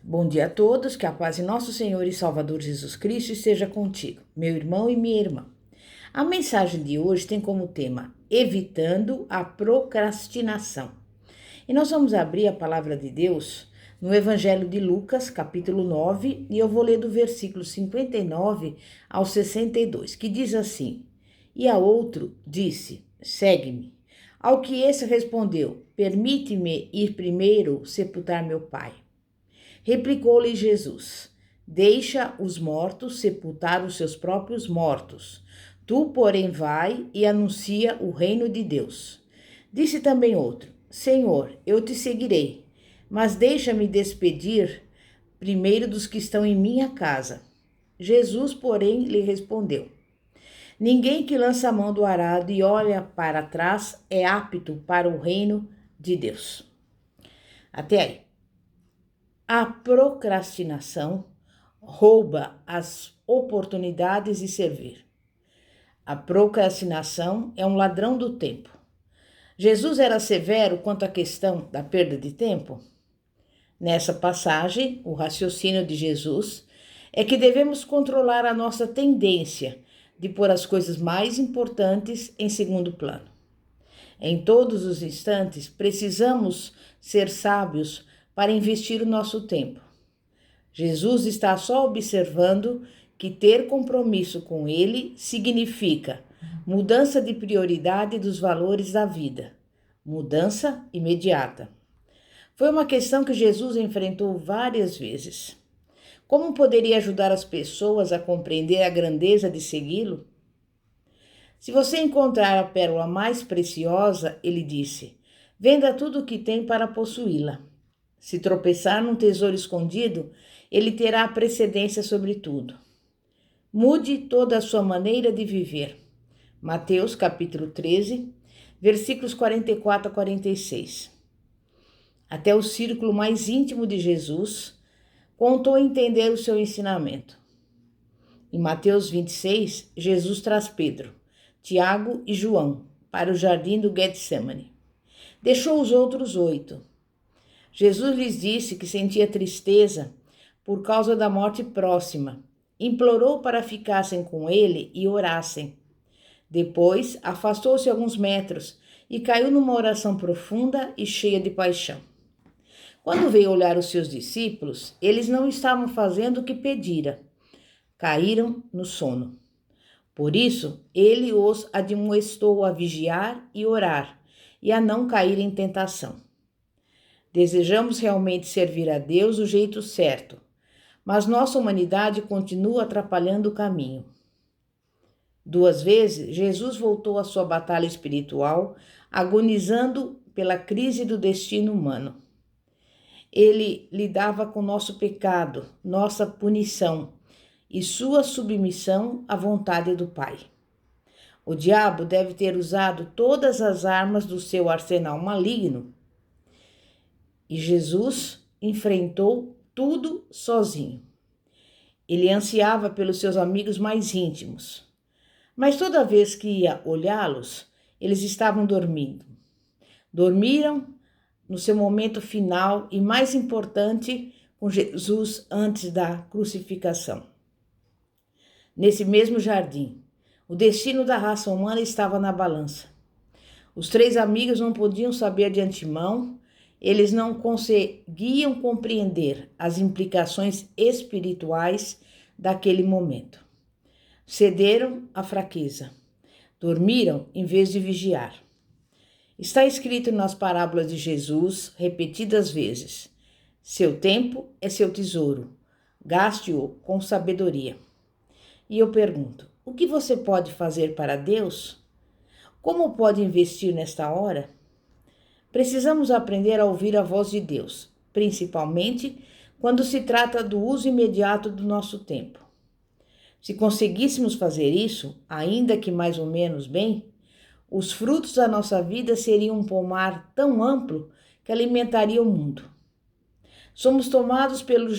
Bom dia a todos, que a paz de nosso Senhor e Salvador Jesus Cristo esteja contigo, meu irmão e minha irmã. A mensagem de hoje tem como tema Evitando a Procrastinação. E nós vamos abrir a palavra de Deus no Evangelho de Lucas, capítulo 9, e eu vou ler do versículo 59 ao 62, que diz assim: E a outro disse, segue-me. Ao que esse respondeu, permite-me ir primeiro sepultar meu pai. Replicou-lhe Jesus: Deixa os mortos sepultar os seus próprios mortos. Tu, porém, vai e anuncia o reino de Deus. Disse também outro: Senhor, eu te seguirei, mas deixa-me despedir primeiro dos que estão em minha casa. Jesus, porém, lhe respondeu: Ninguém que lança a mão do arado e olha para trás é apto para o reino de Deus. Até aí. A procrastinação rouba as oportunidades de servir. A procrastinação é um ladrão do tempo. Jesus era severo quanto à questão da perda de tempo? Nessa passagem, o raciocínio de Jesus é que devemos controlar a nossa tendência de pôr as coisas mais importantes em segundo plano. Em todos os instantes, precisamos ser sábios para investir o nosso tempo. Jesus está só observando que ter compromisso com Ele significa mudança de prioridade dos valores da vida, mudança imediata. Foi uma questão que Jesus enfrentou várias vezes. Como poderia ajudar as pessoas a compreender a grandeza de segui-lo? Se você encontrar a pérola mais preciosa, ele disse, venda tudo o que tem para possuí-la. Se tropeçar num tesouro escondido, ele terá a precedência sobre tudo. Mude toda a sua maneira de viver. Mateus capítulo 13, versículos 44 a 46. Até o círculo mais íntimo de Jesus contou entender o seu ensinamento. Em Mateus 26, Jesus traz Pedro, Tiago e João para o jardim do Getsemane. Deixou os outros 8. Jesus lhes disse que sentia tristeza por causa da morte próxima. Implorou para ficassem com ele e orassem. Depois, afastou-se alguns metros e caiu numa oração profunda e cheia de paixão. Quando veio olhar os seus discípulos, eles não estavam fazendo o que pedira. Caíram no sono. Por isso, ele os admoestou a vigiar e orar, e a não cair em tentação. Desejamos realmente servir a Deus do jeito certo, mas nossa humanidade continua atrapalhando o caminho. 2 vezes, Jesus voltou à sua batalha espiritual, agonizando pela crise do destino humano. Ele lidava com nosso pecado, nossa punição e sua submissão à vontade do Pai. O diabo deve ter usado todas as armas do seu arsenal maligno. E Jesus enfrentou tudo sozinho. Ele ansiava pelos seus amigos mais íntimos. Mas toda vez que ia olhá-los, eles estavam dormindo. Dormiram no seu momento final e mais importante com Jesus antes da crucificação. Nesse mesmo jardim, o destino da raça humana estava na balança. Os 3 amigos não podiam saber de antemão. Eles não conseguiam compreender as implicações espirituais daquele momento. Cederam à fraqueza. Dormiram em vez de vigiar. Está escrito nas parábolas de Jesus, repetidas vezes: seu tempo é seu tesouro, gaste-o com sabedoria. E eu pergunto, o que você pode fazer para Deus? Como pode investir nesta hora? Precisamos aprender a ouvir a voz de Deus, principalmente quando se trata do uso imediato do nosso tempo. Se conseguíssemos fazer isso, ainda que mais ou menos bem, os frutos da nossa vida seriam um pomar tão amplo que alimentaria o mundo. Somos tomados pelo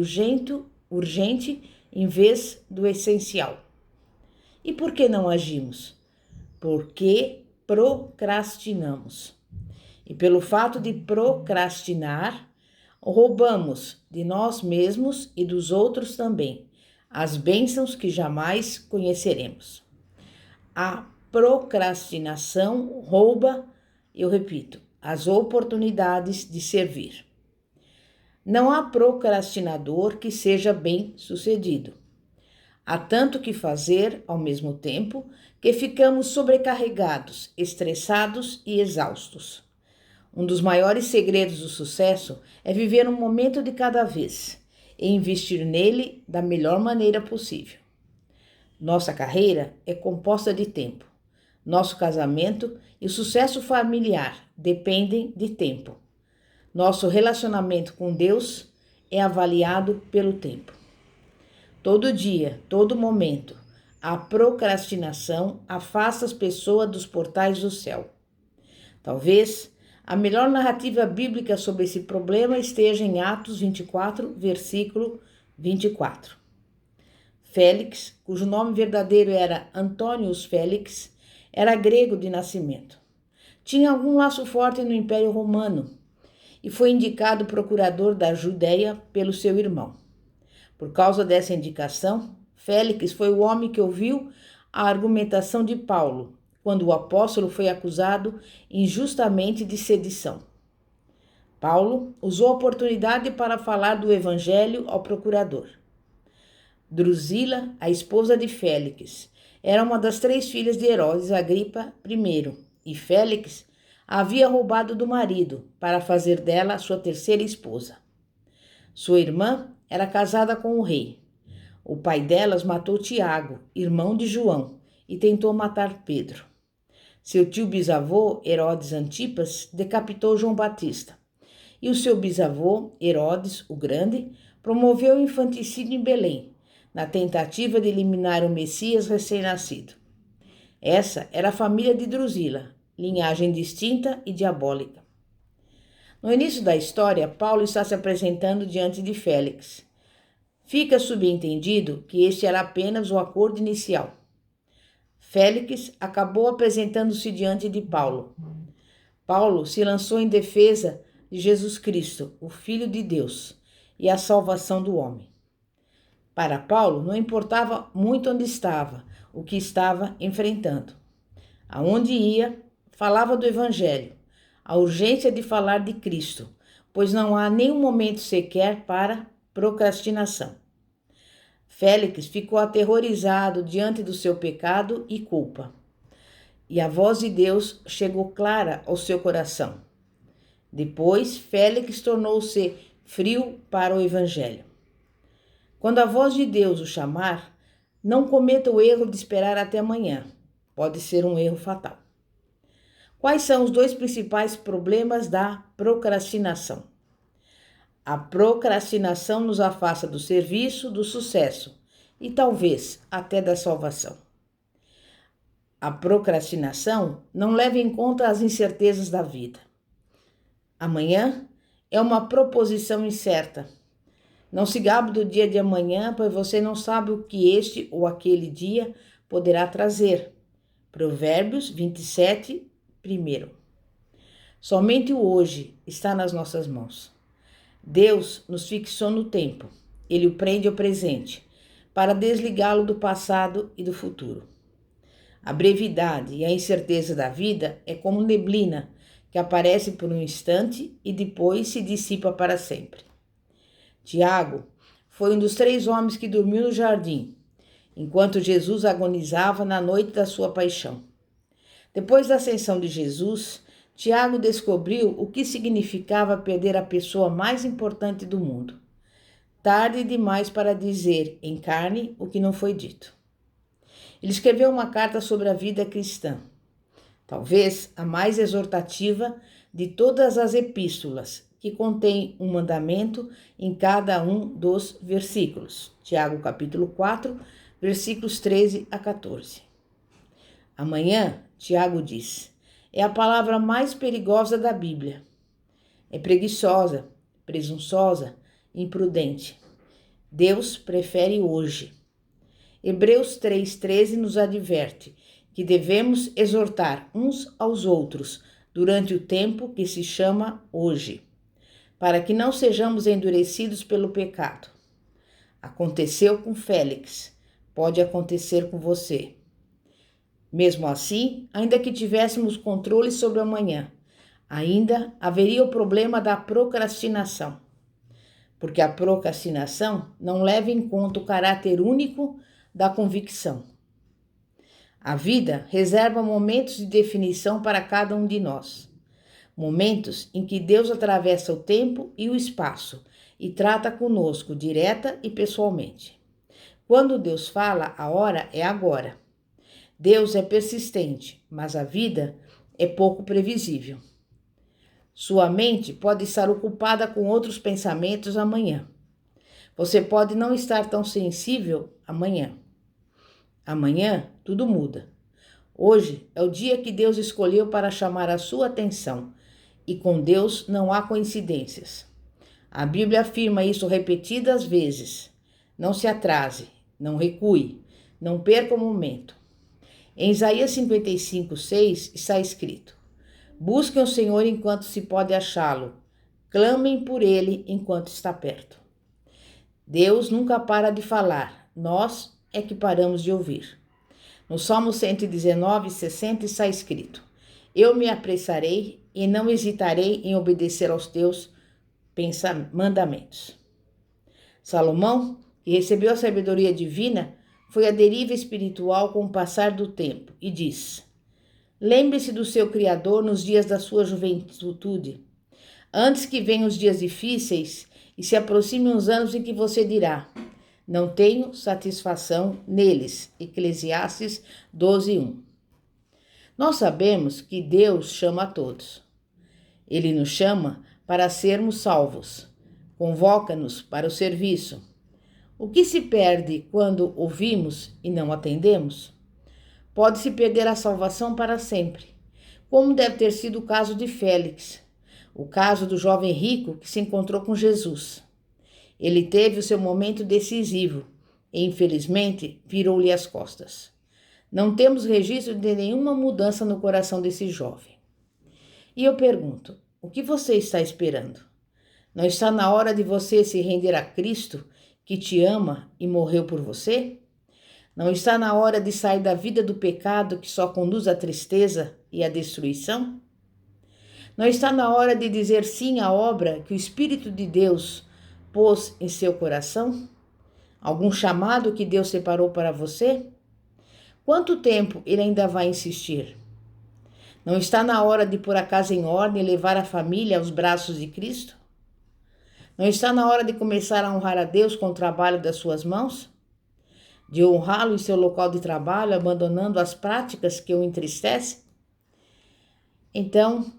jeito urgente em vez do essencial. E por que não agimos? Porque procrastinamos. E pelo fato de procrastinar, roubamos de nós mesmos e dos outros também as bênçãos que jamais conheceremos. A procrastinação rouba, eu repito, as oportunidades de servir. Não há procrastinador que seja bem-sucedido. Há tanto que fazer ao mesmo tempo que ficamos sobrecarregados, estressados e exaustos. Um dos maiores segredos do sucesso é viver um momento de cada vez e investir nele da melhor maneira possível. Nossa carreira é composta de tempo. Nosso casamento e o sucesso familiar dependem de tempo. Nosso relacionamento com Deus é avaliado pelo tempo. Todo dia, todo momento, a procrastinação afasta as pessoas dos portais do céu. Talvez a melhor narrativa bíblica sobre esse problema esteja em Atos 24, versículo 24. Félix, cujo nome verdadeiro era Antônios Félix, era grego de nascimento. Tinha algum laço forte no Império Romano e foi indicado procurador da Judéia pelo seu irmão. Por causa dessa indicação, Félix foi o homem que ouviu a argumentação de Paulo, quando o apóstolo foi acusado injustamente de sedição. Paulo usou a oportunidade para falar do evangelho ao procurador. Drusila, a esposa de Félix, era uma das 3 filhas de Herodes Agripa I, e Félix a havia roubado do marido para fazer dela sua terceira esposa. Sua irmã era casada com o rei. O pai delas matou Tiago, irmão de João, e tentou matar Pedro. Seu tio bisavô, Herodes Antipas, decapitou João Batista. E o seu bisavô, Herodes o Grande, promoveu o infanticídio em Belém, na tentativa de eliminar o Messias recém-nascido. Essa era a família de Drusila, linhagem distinta e diabólica. No início da história, Paulo está se apresentando diante de Félix. Fica subentendido que este era apenas o acordo inicial. Félix acabou apresentando-se diante de Paulo. Paulo se lançou em defesa de Jesus Cristo, o Filho de Deus, e a salvação do homem. Para Paulo, não importava muito onde estava, o que estava enfrentando. Aonde ia, falava do Evangelho, a urgência de falar de Cristo, pois não há nenhum momento sequer para procrastinação. Félix ficou aterrorizado diante do seu pecado e culpa. E a voz de Deus chegou clara ao seu coração. Depois, Félix tornou-se frio para o Evangelho. Quando a voz de Deus o chamar, não cometa o erro de esperar até amanhã. Pode ser um erro fatal. Quais são os 2 principais problemas da procrastinação? A procrastinação nos afasta do serviço, do sucesso e talvez até da salvação. A procrastinação não leva em conta as incertezas da vida. Amanhã é uma proposição incerta. Não se gabe do dia de amanhã, pois você não sabe o que este ou aquele dia poderá trazer. Provérbios 27, 1. Somente o hoje está nas nossas mãos. Deus nos fixou no tempo. Ele o prende ao presente, para desligá-lo do passado e do futuro. A brevidade e a incerteza da vida é como neblina, que aparece por um instante e depois se dissipa para sempre. Tiago foi um dos 3 homens que dormiu no jardim, enquanto Jesus agonizava na noite da sua paixão. Depois da ascensão de Jesus, Tiago descobriu o que significava perder a pessoa mais importante do mundo. Tarde demais para dizer em carne o que não foi dito. Ele escreveu uma carta sobre a vida cristã, talvez a mais exortativa de todas as epístolas, que contém um mandamento em cada um dos versículos. Tiago capítulo 4, versículos 13 a 14. Amanhã, Tiago diz, é a palavra mais perigosa da Bíblia. É preguiçosa, presunçosa, imprudente. Deus prefere hoje. Hebreus 3,13 nos adverte que devemos exortar uns aos outros durante o tempo que se chama hoje. para que não sejamos endurecidos pelo pecado. Aconteceu com Félix, pode acontecer com você. Mesmo assim, ainda que tivéssemos controle sobre o amanhã, ainda haveria o problema da procrastinação, porque a procrastinação não leva em conta o caráter único da convicção. A vida reserva momentos de definição para cada um de nós, momentos em que Deus atravessa o tempo e o espaço e trata conosco direta e pessoalmente. Quando Deus fala, a hora é agora. Deus é persistente, mas a vida é pouco previsível. Sua mente pode estar ocupada com outros pensamentos amanhã. Você pode não estar tão sensível amanhã. Amanhã tudo muda. Hoje é o dia que Deus escolheu para chamar a sua atenção, e com Deus não há coincidências. A Bíblia afirma isso repetidas vezes. Não se atrase, não recue, não perca o momento. Em Isaías 55:6 está escrito: busquem o Senhor enquanto se pode achá-lo, clamem por ele enquanto está perto. Deus nunca para de falar, nós é que paramos de ouvir. No Salmo 119:60 está escrito: eu me apressarei e não hesitarei em obedecer aos teus mandamentos. Salomão, que recebeu a sabedoria divina, foi à deriva espiritual com o passar do tempo e diz: lembre-se do seu Criador nos dias da sua juventude, antes que venham os dias difíceis e se aproximem os anos em que você dirá: não tenho satisfação neles. Eclesiastes 12:1. Nós sabemos que Deus chama a todos. Ele nos chama para sermos salvos. Convoca-nos para o serviço. O que se perde quando ouvimos e não atendemos? Pode-se perder a salvação para sempre, como deve ter sido o caso de Félix, o caso do jovem rico que se encontrou com Jesus. Ele teve o seu momento decisivo e, infelizmente, virou-lhe as costas. Não temos registro de nenhuma mudança no coração desse jovem. E eu pergunto, o que você está esperando? Não está na hora de você se render a Cristo, que te ama e morreu por você? Não está na hora de sair da vida do pecado que só conduz à tristeza e à destruição? Não está na hora de dizer sim à obra que o Espírito de Deus pôs em seu coração? Algum chamado que Deus separou para você? Quanto tempo ele ainda vai insistir? Não está na hora de pôr a casa em ordem e levar a família aos braços de Cristo? Não está na hora de começar a honrar a Deus com o trabalho das suas mãos? De honrá-lo em seu local de trabalho, abandonando as práticas que o entristecem? Então,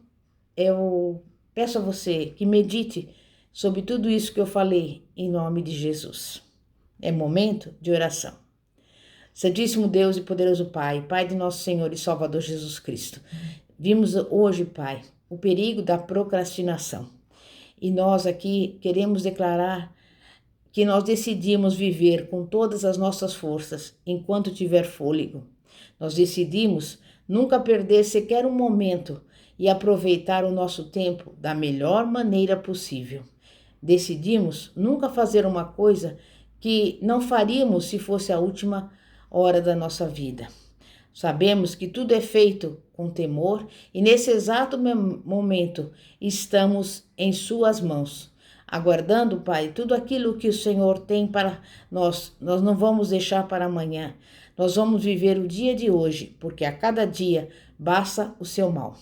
eu peço a você que medite sobre tudo isso que eu falei em nome de Jesus. É momento de oração. Santíssimo Deus e poderoso Pai, Pai de nosso Senhor e Salvador Jesus Cristo, vimos hoje, Pai, o perigo da procrastinação. E nós aqui queremos declarar que nós decidimos viver com todas as nossas forças enquanto tiver fôlego. Nós decidimos nunca perder sequer um momento e aproveitar o nosso tempo da melhor maneira possível. Decidimos nunca fazer uma coisa que não faríamos se fosse a última hora da nossa vida. Sabemos que tudo é feito com temor e nesse exato momento estamos em suas mãos, aguardando, Pai, tudo aquilo que o Senhor tem para nós. Nós não vamos deixar para amanhã. Nós vamos viver o dia de hoje, porque a cada dia basta o seu mal.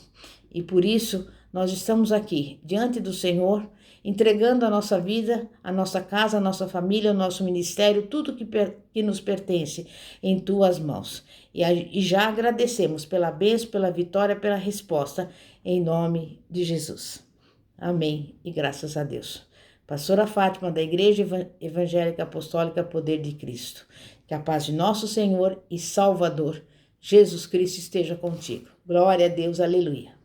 E por isso nós estamos aqui diante do Senhor, entregando a nossa vida, a nossa casa, a nossa família, o nosso ministério, tudo que nos pertence em tuas mãos. E já agradecemos pela bênção, pela vitória, pela resposta, em nome de Jesus. Amém e graças a Deus. Pastora Fátima, da Igreja Evangélica Apostólica Poder de Cristo. Que a paz de nosso Senhor e Salvador, Jesus Cristo, esteja contigo. Glória a Deus, aleluia.